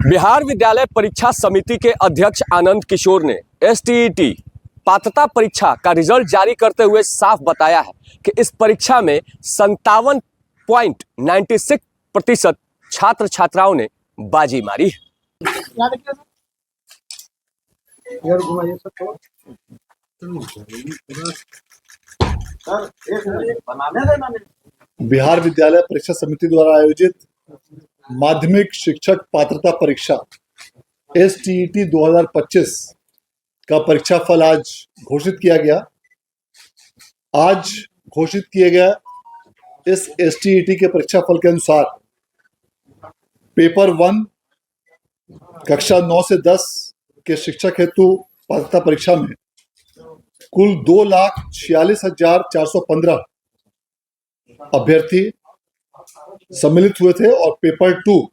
बिहार विद्यालय परीक्षा समिति के अध्यक्ष आनंद किशोर ने एसटीईटी पात्रता परीक्षा का रिजल्ट जारी करते हुए साफ बताया है कि इस परीक्षा में 57.96% छात्र छात्राओं ने बाजी मारी है। बिहार विद्यालय परीक्षा समिति द्वारा आयोजित माध्यमिक शिक्षक पात्रता परीक्षा एसटीईटी 2025 का परीक्षा फल आज घोषित किया गया। आज घोषित किए गए इस एसटीईटी के परीक्षा फल के अनुसार पेपर 1 कक्षा 9 से 10 के शिक्षक हेतु पात्रता परीक्षा में कुल 2,46,415 अभ्यर्थी सम्मिलित हुए थे और पेपर 2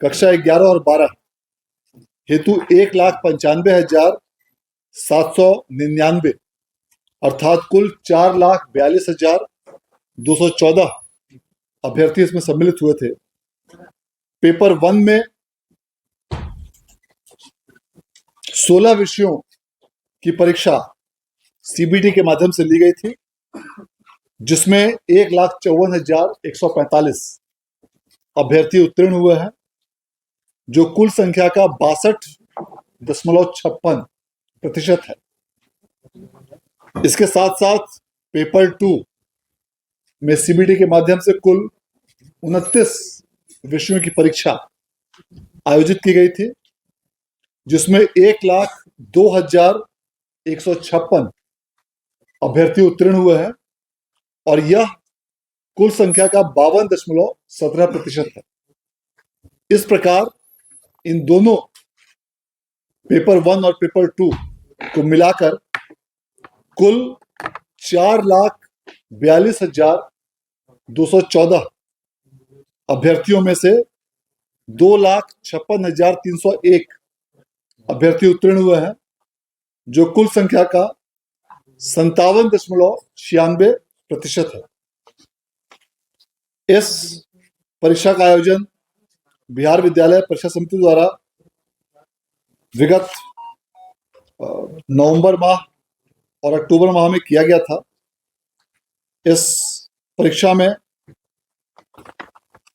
कक्षा 11 और 12 हेतु 1,95,799 अर्थात कुल 4,42,214 अभ्यर्थी इसमें सम्मिलित हुए थे। पेपर 1 में 16 विषयों की परीक्षा सीबीटी के माध्यम से ली गई थी, जिसमें 1,54,145 अभ्यर्थी उत्तीर्ण हुए हैं, जो कुल संख्या का 62.56% है। इसके साथ साथ पेपर 2 में सीबीटी के माध्यम से कुल 29 विषयों की परीक्षा आयोजित की गई थी, जिसमें 1,02,156 अभ्यर्थी उत्तीर्ण हुए हैं और यह कुल संख्या का 52.17% है। इस प्रकार इन दोनों पेपर 1 और पेपर 2 को मिलाकर कुल 4,42,214 अभ्यर्थियों में से 2,56,301 अभ्यर्थी उत्तीर्ण हुए हैं, जो कुल संख्या का 57.96% है। इस परीक्षा का आयोजन बिहार विद्यालय परीक्षा समिति द्वारा विगत नवंबर माह और अक्टूबर माह में किया गया था। इस परीक्षा में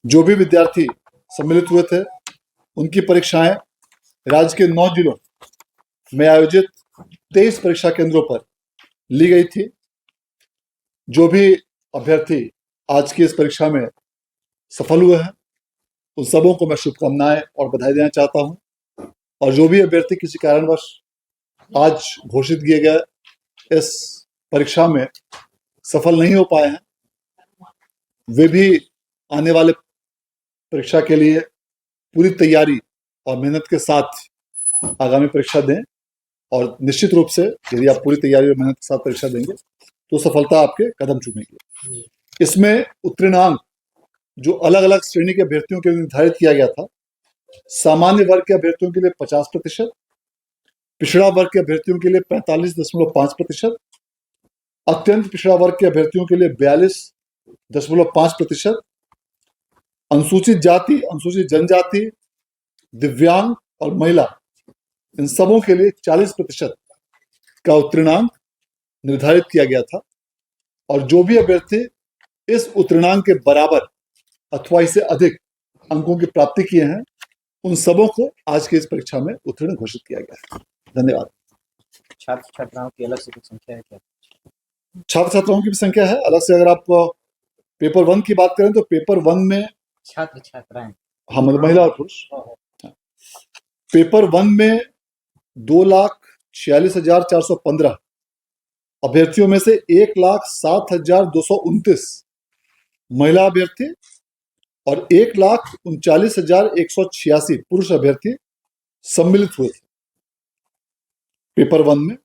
जो भी विद्यार्थी सम्मिलित हुए थे, उनकी परीक्षाएं राज्य के 9 जिलों में आयोजित 23 परीक्षा केंद्रों पर ली गई थी। जो भी अभ्यर्थी आज की इस परीक्षा में सफल हुए हैं, उन सबों को मैं शुभकामनाएं और बधाई देना चाहता हूं। और जो भी अभ्यर्थी किसी कारणवश आज घोषित किए गए इस परीक्षा में सफल नहीं हो पाए हैं, वे भी आने वाले परीक्षा के लिए पूरी तैयारी और मेहनत के साथ आगामी परीक्षा दें। और निश्चित रूप से यदि आप पूरी तैयारी और मेहनत के साथ परीक्षा देंगे तो सफलता आपके कदम चूमेगी। इसमें उत्तीर्णांक जो अलग अलग श्रेणी के अभ्यर्थियों के लिए निर्धारित किया गया था, सामान्य वर्ग के अभ्यर्थियों के लिए 50%, पिछड़ा वर्ग के अभ्यर्थियों के लिए 45.5%, अत्यंत पिछड़ा वर्ग के अभ्यर्थियों के लिए 42.5%, अनुसूचित जाति, अनुसूचित जनजाति, दिव्यांग और महिला, इन सबों के लिए 40% का उत्तीर्णांक निर्धारित किया गया था। और जो भी अभ्यर्थी इस उत्तीर्णांक के बराबर अथवा इससे अधिक अंकों की प्राप्ति किए हैं, उन सबों को आज की इस परीक्षा में उत्तीर्ण घोषित किया गया है। धन्यवाद। छात्र छात्राओं की अलग से कुछ संख्या है क्या? छात्र छात्राओं की भी संख्या है अलग से। अगर आप पेपर 1 की बात करें तो पेपर 1 में छात्र छात्राएं, हाँ, मतलब महिला और पुरुष। पेपर 1 में 2,46,415 अभ्यर्थियों में से 1,07,229 महिला अभ्यर्थी और 1,39,186 पुरुष अभ्यर्थी सम्मिलित हुए थे पेपर 1 में।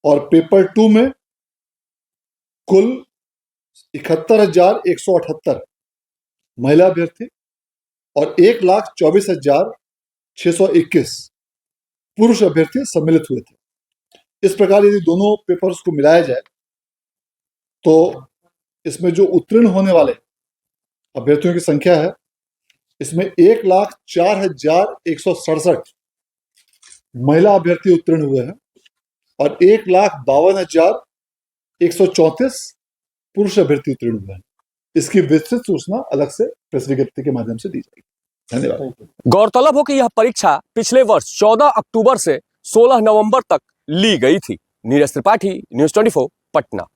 और पेपर 2 में कुल 71,178 महिला अभ्यर्थी और 1,24,621 पुरुष अभ्यर्थी सम्मिलित हुए थे। इस प्रकार यदि दोनों पेपर्स को मिलाया जाए तो इसमें जो उत्तीर्ण होने वाले अभ्यर्थियों की संख्या है इसमें 1,04,167 महिला अभ्यर्थी उत्तीर्ण हुए हैं और 1,52,134 पुरुष अभ्यर्थी उत्तीर्ण हुए हैं। इसकी विस्तृत सूचना अलग से प्रेस विज्ञप्ति के माध्यम से दी जाएगी। धन्यवाद। गौरतलब हो कि यह परीक्षा पिछले वर्ष 14 अक्टूबर से 16 नवंबर तक ली गई थी। नीरज त्रिपाठी, न्यूज़ 24, पटना।